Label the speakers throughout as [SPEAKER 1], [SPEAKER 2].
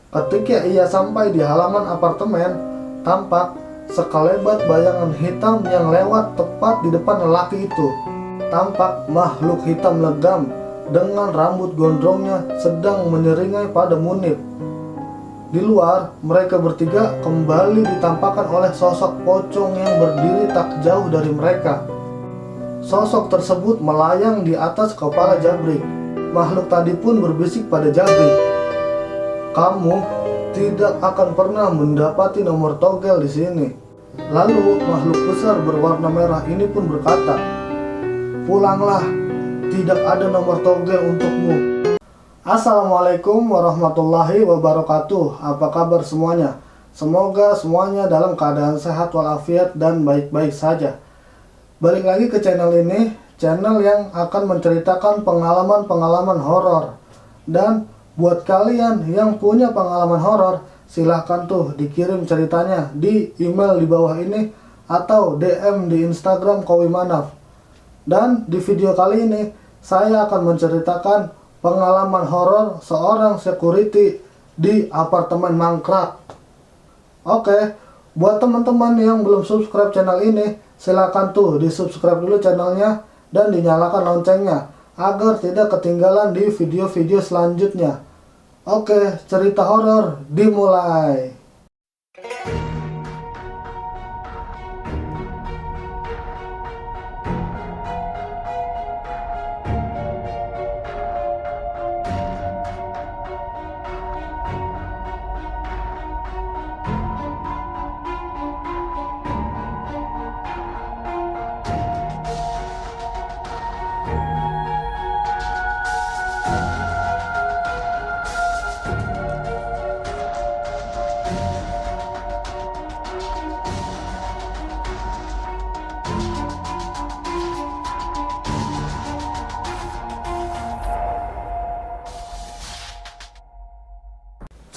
[SPEAKER 1] Ketika ia sampai di halaman apartemen, tampak sekelebat bayangan hitam yang lewat tepat di depan lelaki itu. Tampak makhluk hitam legam dengan rambut gondrongnya sedang menyeringai pada Munib. Di luar, mereka bertiga kembali ditampakkan oleh sosok pocong yang berdiri tak jauh dari mereka. Sosok tersebut melayang di atas kepala Jabrik. Makhluk tadi pun berbisik pada Jabrik, "Kamu tidak akan pernah mendapati nomor togel di sini." Lalu makhluk besar berwarna merah ini pun berkata, "Pulanglah, tidak ada nomor togel untukmu." Assalamualaikum warahmatullahi wabarakatuh. Apa kabar semuanya? Semoga semuanya dalam keadaan sehat walafiat dan baik-baik saja. Balik lagi ke channel ini, channel yang akan menceritakan pengalaman-pengalaman horor. Dan buat kalian yang punya pengalaman horor, silahkan tuh dikirim ceritanya di email di bawah ini atau DM di Instagram Kowi Manaf. Dan di video kali ini saya akan menceritakan pengalaman horor seorang security di apartemen mangkrak. Oke, buat teman-teman yang belum subscribe channel ini, silakan tuh di subscribe dulu channelnya dan dinyalakan loncengnya agar tidak ketinggalan di video-video selanjutnya. Oke, cerita horor dimulai.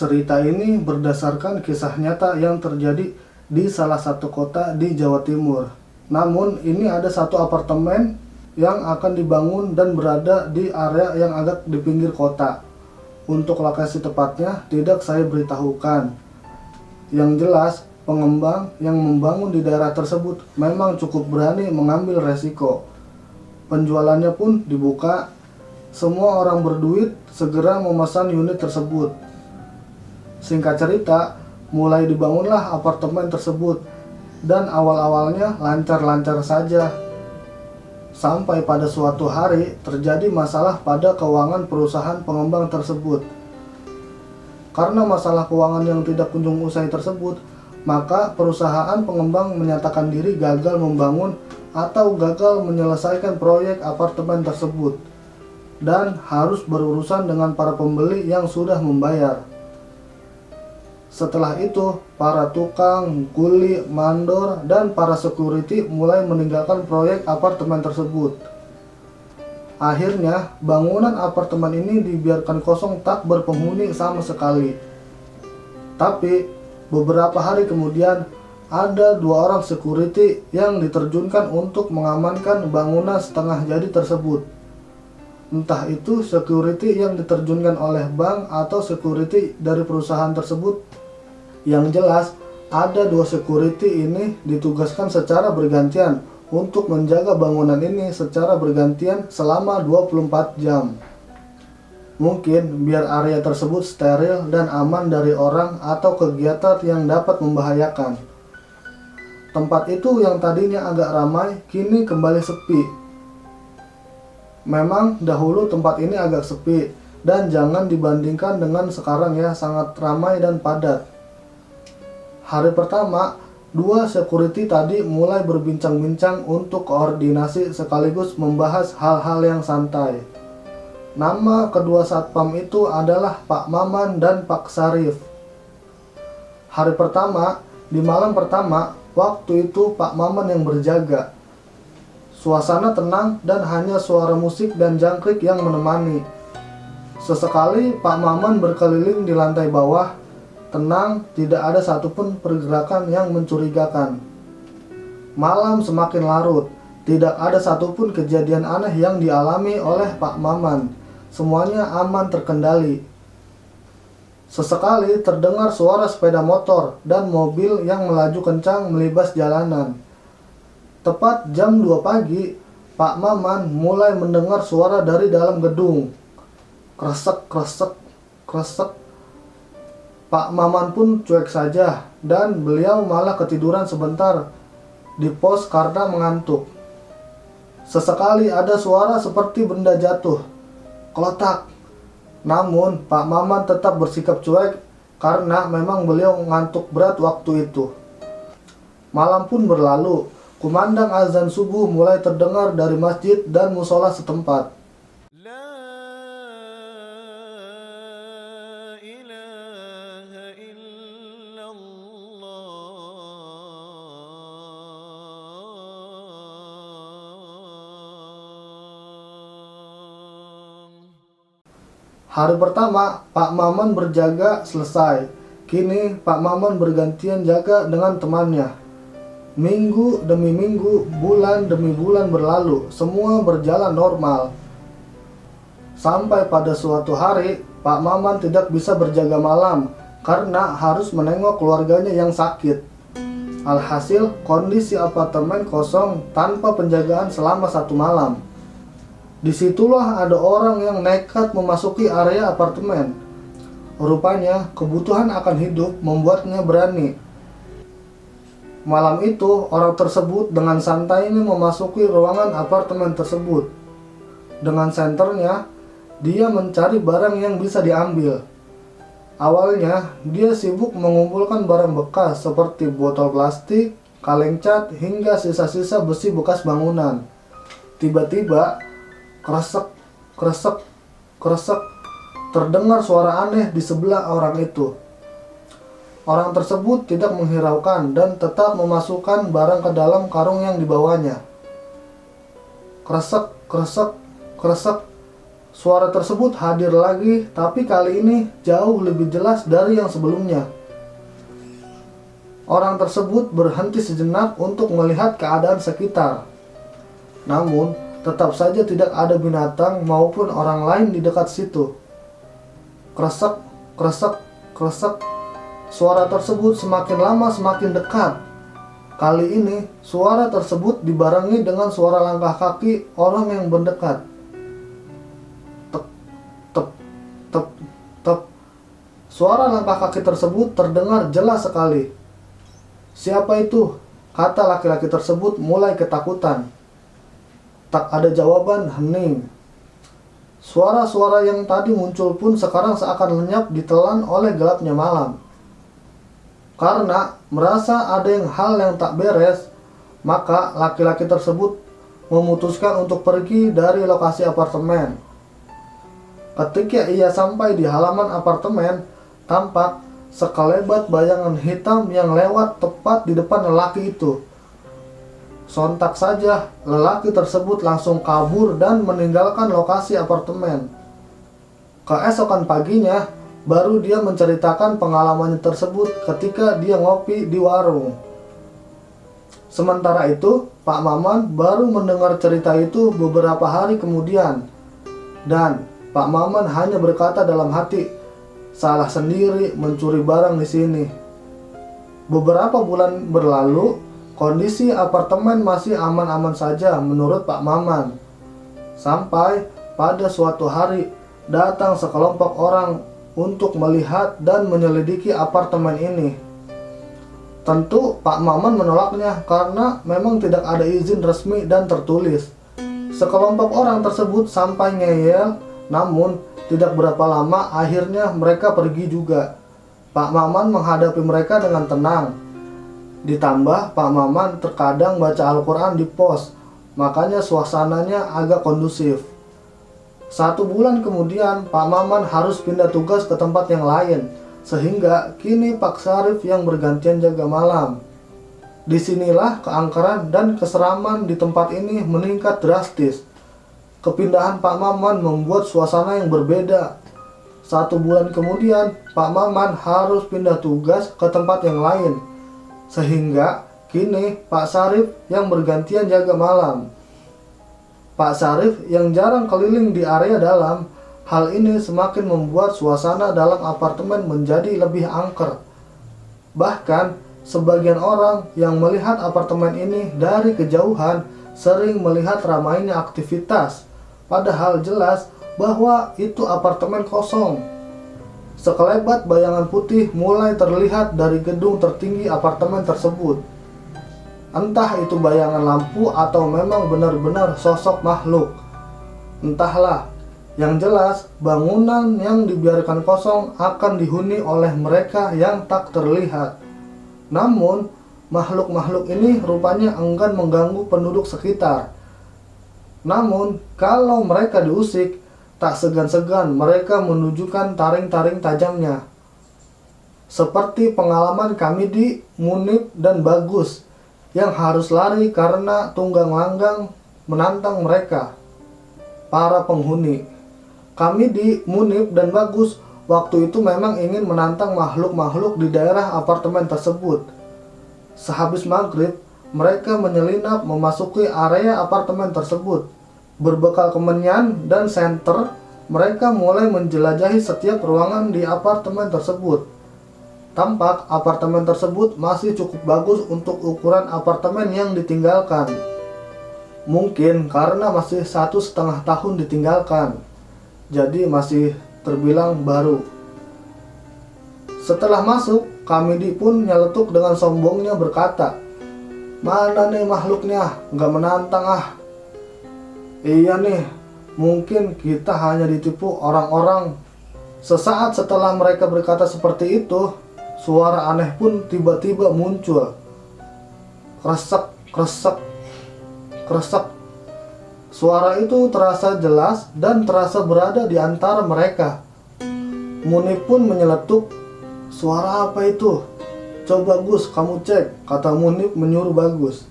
[SPEAKER 1] Cerita ini berdasarkan kisah nyata yang terjadi di salah satu kota di Jawa Timur. Namun ini ada satu apartemen yang akan dibangun dan berada di area yang agak di pinggir kota. Untuk lokasi tepatnya tidak saya beritahukan. Yang jelas, pengembang yang membangun di daerah tersebut memang cukup berani mengambil resiko. Penjualannya pun dibuka. Semua orang berduit segera memesan unit tersebut. Singkat cerita, mulai dibangunlah apartemen tersebut dan awal-awalnya lancar-lancar saja. Sampai pada suatu hari terjadi masalah pada keuangan perusahaan pengembang tersebut. Karena masalah keuangan yang tidak kunjung usai tersebut, maka perusahaan pengembang menyatakan diri gagal membangun atau gagal menyelesaikan proyek apartemen tersebut dan harus berurusan dengan para pembeli yang sudah membayar. Setelah itu, para tukang, kuli, mandor, dan para security mulai meninggalkan proyek apartemen tersebut. Akhirnya, bangunan apartemen ini dibiarkan kosong tak berpenghuni sama sekali. Tapi, beberapa hari kemudian, ada 2 orang security yang diterjunkan untuk mengamankan bangunan setengah jadi tersebut. Entah itu security yang diterjunkan oleh bank atau security dari perusahaan tersebut. Yang jelas, ada 2 security ini ditugaskan secara bergantian untuk menjaga bangunan ini secara bergantian selama 24 jam. Mungkin biar area tersebut steril dan aman dari orang atau kegiatan yang dapat membahayakan. Tempat itu yang tadinya agak ramai, kini kembali sepi. Memang dahulu tempat ini agak sepi, dan jangan dibandingkan dengan sekarang ya, sangat ramai dan padat. Hari pertama, 2 security tadi mulai berbincang-bincang untuk koordinasi sekaligus membahas hal-hal yang santai. Nama kedua satpam itu adalah Pak Maman dan Pak Sarif. Hari pertama, di malam pertama, waktu itu Pak Maman yang berjaga. Suasana tenang dan hanya suara musik dan jangkrik yang menemani. Sesekali Pak Maman berkeliling di lantai bawah. Tenang, tidak ada satupun pergerakan yang mencurigakan. Malam semakin larut, tidak ada satupun kejadian aneh yang dialami oleh Pak Maman. Semuanya aman terkendali. Sesekali terdengar suara sepeda motor dan mobil yang melaju kencang melibas jalanan. Tepat jam 2 pagi, Pak Maman mulai mendengar suara dari dalam gedung. Kresek, kresek, kresek. Pak Maman pun cuek saja dan beliau malah ketiduran sebentar di pos karena mengantuk. Sesekali ada suara seperti benda jatuh. Klotak. Namun Pak Maman tetap bersikap cuek karena memang beliau ngantuk berat waktu itu. Malam pun berlalu. Kumandang azan subuh mulai terdengar dari masjid dan musola setempat. Hari pertama, Pak Maman berjaga selesai. Kini Pak Maman bergantian jaga dengan temannya. Minggu demi minggu, bulan demi bulan berlalu, semua berjalan normal. Sampai pada suatu hari, Pak Maman tidak bisa berjaga malam karena harus menengok keluarganya yang sakit. Alhasil, kondisi apartemen kosong tanpa penjagaan selama 1 malam. Disitulah ada orang yang nekat memasuki area apartemen. Rupanya, kebutuhan akan hidup membuatnya berani. Malam itu, orang tersebut dengan santainya memasuki ruangan apartemen tersebut. Dengan senternya, dia mencari barang yang bisa diambil. Awalnya, dia sibuk mengumpulkan barang bekas seperti botol plastik, kaleng cat, hingga sisa-sisa besi bekas bangunan. Tiba-tiba, kresek, kresek, kresek, terdengar suara aneh di sebelah orang itu. Orang tersebut tidak menghiraukan dan tetap memasukkan barang ke dalam karung yang dibawanya. Kresek, kresek, kresek. Suara tersebut hadir lagi, tapi kali ini jauh lebih jelas dari yang sebelumnya. Orang tersebut berhenti sejenak untuk melihat keadaan sekitar. Namun, tetap saja tidak ada binatang maupun orang lain di dekat situ. Kresek, kresek, kresek. Suara tersebut semakin lama semakin dekat. Kali ini, suara tersebut dibarengi dengan suara langkah kaki orang yang mendekat. Tep, tep, tep, tep. Suara langkah kaki tersebut terdengar jelas sekali. "Siapa itu?" kata laki-laki tersebut mulai ketakutan. Tak ada jawaban, hening. Suara-suara yang tadi muncul pun sekarang seakan lenyap ditelan oleh gelapnya malam. Karena merasa ada hal yang tak beres, maka laki-laki tersebut memutuskan untuk pergi dari lokasi apartemen. Ketika ia sampai di halaman apartemen, tampak sekelebat bayangan hitam yang lewat tepat di depan lelaki itu. Sontak saja, lelaki tersebut langsung kabur dan meninggalkan lokasi apartemen. Keesokan paginya, baru dia menceritakan pengalamannya tersebut ketika dia ngopi di warung. Sementara itu, Pak Maman baru mendengar cerita itu beberapa hari kemudian. Dan Pak Maman hanya berkata dalam hati, "Salah sendiri mencuri barang di sini." Beberapa bulan berlalu, kondisi apartemen masih aman-aman saja menurut Pak Maman. Sampai pada suatu hari, datang sekelompok orang untuk melihat dan menyelidiki apartemen ini. Tentu Pak Maman menolaknya karena memang tidak ada izin resmi dan tertulis. Sekelompok orang tersebut sampai ngeyel, namun tidak berapa lama akhirnya mereka pergi juga. Pak Maman menghadapi mereka dengan tenang. Ditambah Pak Maman terkadang baca Al-Quran di pos, makanya suasananya agak kondusif. 1 bulan kemudian, Pak Maman harus pindah tugas ke tempat yang lain, sehingga kini Pak Sarif yang bergantian jaga malam. Disinilah keangkeran dan keseraman di tempat ini meningkat drastis. Kepindahan Pak Maman membuat suasana yang berbeda. 1 bulan kemudian, Pak Maman harus pindah tugas ke tempat yang lain, sehingga kini Pak Sarif yang bergantian jaga malam. Pak Sarif yang jarang keliling di area dalam Hal ini semakin membuat suasana dalam apartemen menjadi lebih angker. Bahkan, sebagian orang yang melihat apartemen ini dari kejauhan sering melihat ramainya aktivitas, padahal jelas bahwa itu apartemen kosong. Sekelebat bayangan putih mulai terlihat dari gedung tertinggi apartemen tersebut. Entah itu bayangan lampu atau memang benar-benar sosok makhluk. Entahlah, yang jelas bangunan yang dibiarkan kosong akan dihuni oleh mereka yang tak terlihat. Namun, makhluk-makhluk ini rupanya enggan mengganggu penduduk sekitar. Namun, kalau mereka diusik, tak segan-segan mereka menunjukkan taring-taring tajamnya. Seperti pengalaman kami di Munib dan Bagus yang harus lari karena tunggang langgang menantang mereka, para penghuni. Kami di Munib dan Bagus waktu itu memang ingin menantang makhluk-makhluk di daerah apartemen tersebut. Sehabis maghrib, mereka menyelinap memasuki area apartemen tersebut. Berbekal kemenyan dan senter, mereka mulai menjelajahi setiap ruangan di apartemen tersebut. Tampak apartemen tersebut masih cukup bagus untuk ukuran apartemen yang ditinggalkan. Mungkin karena masih 1,5 tahun ditinggalkan, jadi masih terbilang baru. Setelah masuk, Kamidi pun nyeletuk dengan sombongnya berkata, "Mana nih makhluknya? Nggak menantang ah." "Iya nih, mungkin kita hanya ditipu orang-orang." Sesaat setelah mereka berkata seperti itu, suara aneh pun tiba-tiba muncul. Kresek, kresek, kresek. Suara itu terasa jelas dan terasa berada di antara mereka. Munib pun menyeletuk, "Suara apa itu? Coba Gus, kamu cek," kata Munib menyuruh Bagus.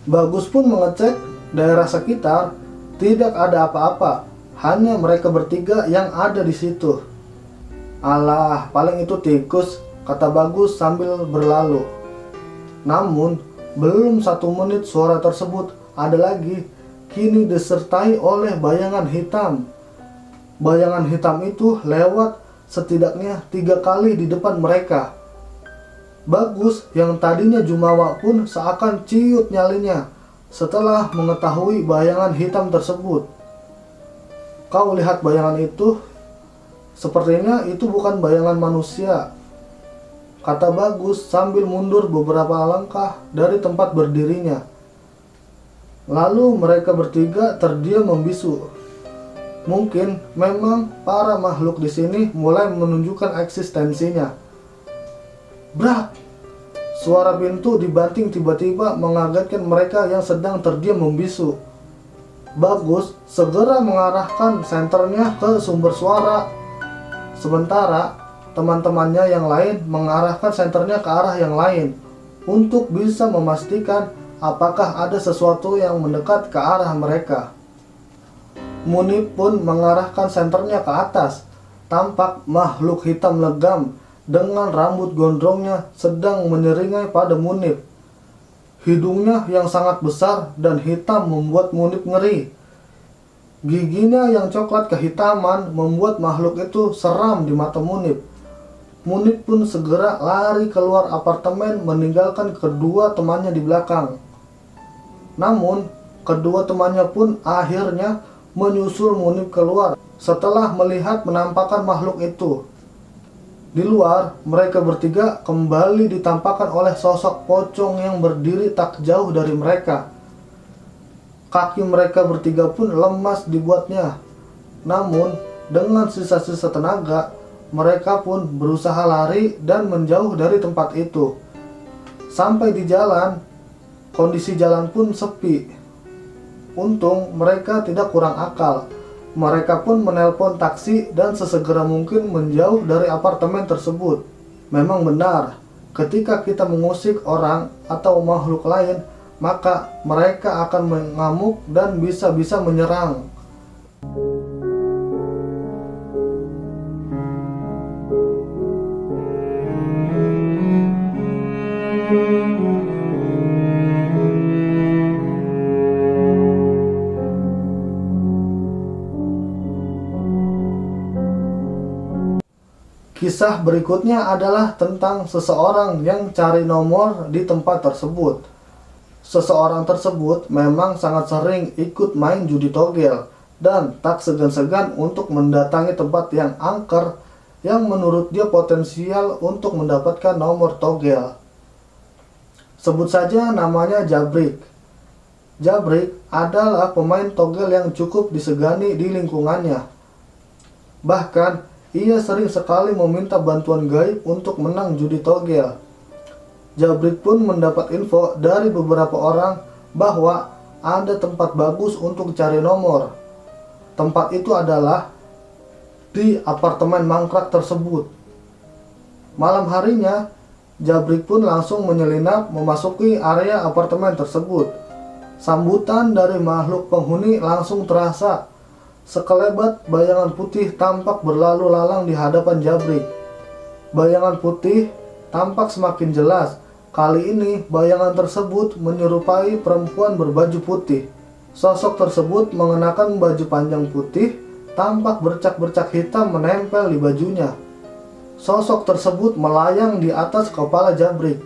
[SPEAKER 1] Bagus pun mengecek daerah sekitar. Tidak ada apa-apa, hanya mereka bertiga yang ada di situ. "Alah, paling itu tikus," kata Bagus sambil berlalu. Namun, belum 1 menit suara tersebut ada lagi, kini disertai oleh bayangan hitam. Bayangan hitam itu lewat setidaknya 3 kali di depan mereka. Bagus yang tadinya jumawa pun seakan ciut nyalinya setelah mengetahui bayangan hitam tersebut. "Kau lihat bayangan itu? Sepertinya itu bukan bayangan manusia," kata Bagus sambil mundur beberapa langkah dari tempat berdirinya. Lalu mereka bertiga terdiam membisu. Mungkin memang para makhluk di sini mulai menunjukkan eksistensinya. Brak! Suara pintu dibanting tiba-tiba mengagetkan mereka yang sedang terdiam membisu. Bagus segera mengarahkan senternya ke sumber suara. Sementara teman-temannya yang lain mengarahkan senternya ke arah yang lain untuk bisa memastikan apakah ada sesuatu yang mendekat ke arah mereka. Munib pun mengarahkan senternya ke atas. Tampak makhluk hitam legam dengan rambut gondrongnya sedang menyeringai pada Munib. Hidungnya yang sangat besar dan hitam membuat Munib ngeri. Giginya yang coklat kehitaman membuat makhluk itu seram di mata Munib. Munib pun segera lari keluar apartemen meninggalkan kedua temannya di belakang. Namun, kedua temannya pun akhirnya menyusul Munib keluar setelah melihat penampakan makhluk itu. Di luar, mereka bertiga kembali ditampakkan oleh sosok pocong yang berdiri tak jauh dari mereka. Kaki mereka bertiga pun lemas dibuatnya. Namun, dengan sisa-sisa tenaga, mereka pun berusaha lari dan menjauh dari tempat itu. Sampai di jalan, kondisi jalan pun sepi. Untung mereka tidak kurang akal. Mereka pun menelpon taksi dan sesegera mungkin menjauh dari apartemen tersebut. Memang benar, ketika kita mengusik orang atau makhluk lain, maka mereka akan mengamuk dan bisa-bisa menyerang. Kisah berikutnya adalah tentang seseorang yang cari nomor di tempat tersebut. Seseorang tersebut memang sangat sering ikut main judi togel dan tak segan-segan untuk mendatangi tempat yang angker yang menurut dia potensial untuk mendapatkan nomor togel. Sebut saja namanya Jabrik. Jabrik adalah pemain togel yang cukup disegani di lingkungannya. Bahkan ia sering sekali meminta bantuan gaib untuk menang judi togel. Jabrik pun mendapat info dari beberapa orang bahwa ada tempat bagus untuk cari nomor. Tempat itu adalah di apartemen mangkrak tersebut. Malam harinya, Jabrik pun langsung menyelinap memasuki area apartemen tersebut. Sambutan dari makhluk penghuni langsung terasa. Sekelebat bayangan putih tampak berlalu lalang di hadapan Jabrik. Bayangan putih tampak semakin jelas. Kali ini bayangan tersebut menyerupai perempuan berbaju putih. Sosok tersebut mengenakan baju panjang putih, tampak bercak-bercak hitam menempel di bajunya. Sosok tersebut melayang di atas kepala Jabrik.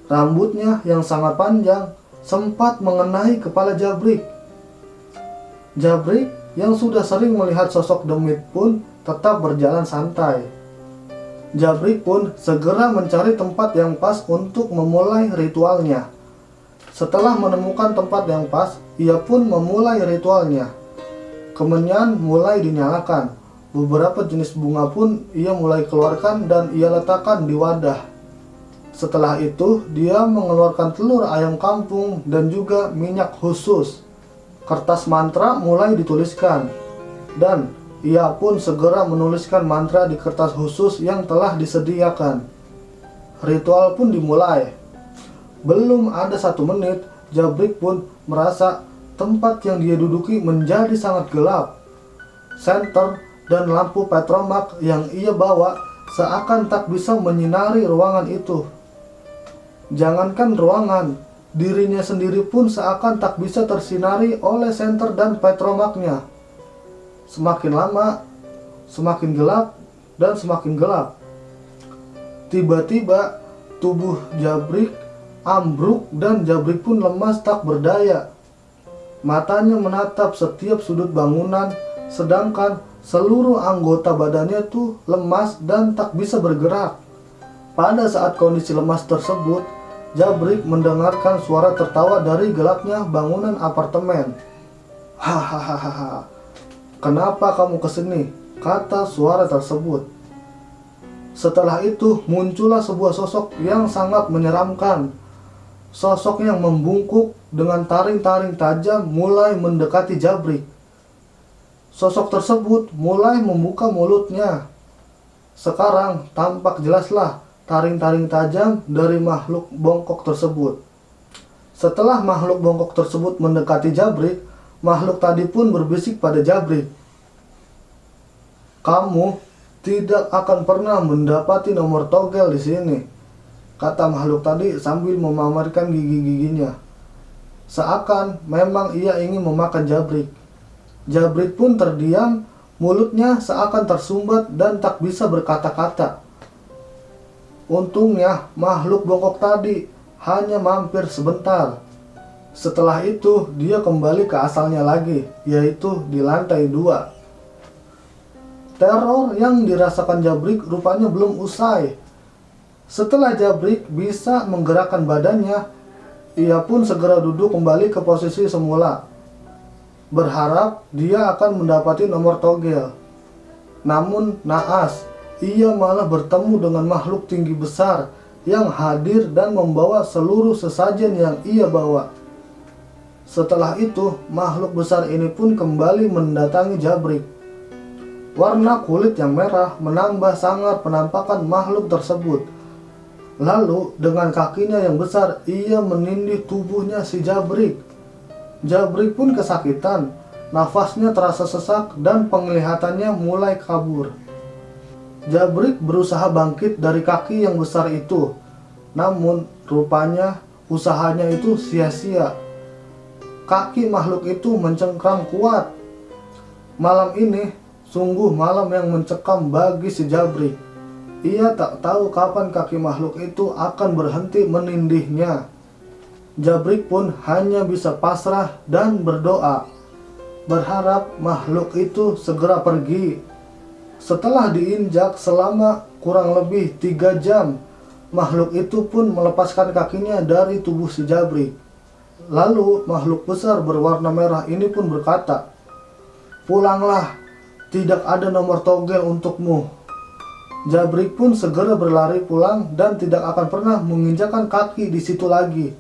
[SPEAKER 1] Rambutnya yang sangat panjang sempat mengenai kepala Jabrik. Jabrik yang sudah sering melihat sosok demit pun tetap berjalan santai. Jabrik pun segera mencari tempat yang pas untuk memulai ritualnya. Setelah menemukan tempat yang pas, ia pun memulai ritualnya. Kemenyan mulai dinyalakan. Beberapa jenis bunga pun ia mulai keluarkan dan ia letakkan di wadah. Setelah itu, dia mengeluarkan telur ayam kampung dan juga minyak khusus. Kertas mantra mulai dituliskan, dan ia pun segera menuliskan mantra di kertas khusus yang telah disediakan. Ritual pun dimulai. Belum ada 1 menit, Jabrik pun merasa tempat yang dia duduki menjadi sangat gelap. Senter dan lampu petromak yang ia bawa seakan tak bisa menyinari ruangan itu. Jangankan ruangan, dirinya sendiri pun seakan tak bisa tersinari oleh senter dan petromaknya. Semakin lama, semakin gelap dan semakin gelap. Tiba-tiba tubuh Jabrik ambruk dan Jabrik pun lemas tak berdaya. Matanya menatap setiap sudut bangunan, sedangkan seluruh anggota badannya tuh lemas dan tak bisa bergerak. Pada saat kondisi lemas tersebut, Jabrik mendengarkan suara tertawa dari gelapnya bangunan apartemen. Hahaha, kenapa kamu kesini? Kata suara tersebut. Setelah itu muncullah sebuah sosok yang sangat menyeramkan. Sosok yang membungkuk dengan taring-taring tajam mulai mendekati Jabrik. Sosok tersebut mulai membuka mulutnya. Sekarang tampak jelaslah taring-taring tajam dari makhluk bongkok tersebut. Setelah makhluk bongkok tersebut mendekati Jabrik, makhluk tadi pun berbisik pada Jabrik. Kamu tidak akan pernah mendapati nomor togel di sini, kata makhluk tadi sambil memamerkan gigi-giginya. Seakan memang ia ingin memakan Jabrik. Jabrik pun terdiam, mulutnya seakan tersumbat dan tak bisa berkata-kata. Untungnya makhluk bongkok tadi hanya mampir sebentar. Setelah itu dia kembali ke asalnya lagi, yaitu di lantai 2. Teror yang dirasakan Jabrik rupanya belum usai. Setelah Jabrik bisa menggerakkan badannya, ia pun segera duduk kembali ke posisi semula, berharap dia akan mendapati nomor togel. Namun naas, ia malah bertemu dengan makhluk tinggi besar yang hadir dan membawa seluruh sesajen yang ia bawa. Setelah itu, makhluk besar ini pun kembali mendatangi Jabrik. Warna kulit yang merah menambah sangat penampakan makhluk tersebut. Lalu, dengan kakinya yang besar, ia menindih tubuhnya si Jabrik. Jabrik pun kesakitan, nafasnya terasa sesak dan penglihatannya mulai kabur. Jabrik berusaha bangkit dari kaki yang besar itu, namun rupanya usahanya itu sia-sia. Kaki makhluk itu mencengkram kuat. Malam ini sungguh malam yang mencekam bagi si Jabrik. Ia tak tahu kapan kaki makhluk itu akan berhenti menindihnya. Jabrik pun hanya bisa pasrah dan berdoa, berharap makhluk itu segera pergi. Setelah diinjak selama kurang lebih 3 jam, makhluk itu pun melepaskan kakinya dari tubuh si Jabrik. Lalu makhluk besar berwarna merah ini pun berkata, "Pulanglah, tidak ada nomor togel untukmu." Jabrik pun segera berlari pulang dan tidak akan pernah menginjakkan kaki di situ lagi.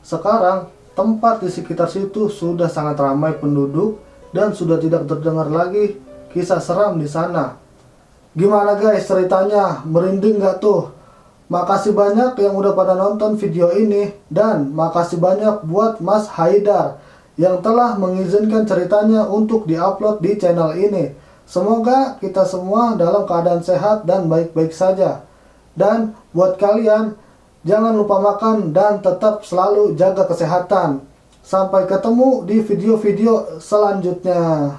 [SPEAKER 1] Sekarang, tempat di sekitar situ sudah sangat ramai penduduk dan sudah tidak terdengar lagi kisah seram di sana. Gimana guys ceritanya? Merinding gak tuh? Makasih banyak yang udah pada nonton video ini, dan makasih banyak buat Mas Haidar yang telah mengizinkan ceritanya untuk diupload di channel ini. Semoga kita semua dalam keadaan sehat dan baik-baik saja. Dan buat kalian, jangan lupa makan dan tetap selalu jaga kesehatan. Sampai ketemu di video-video selanjutnya.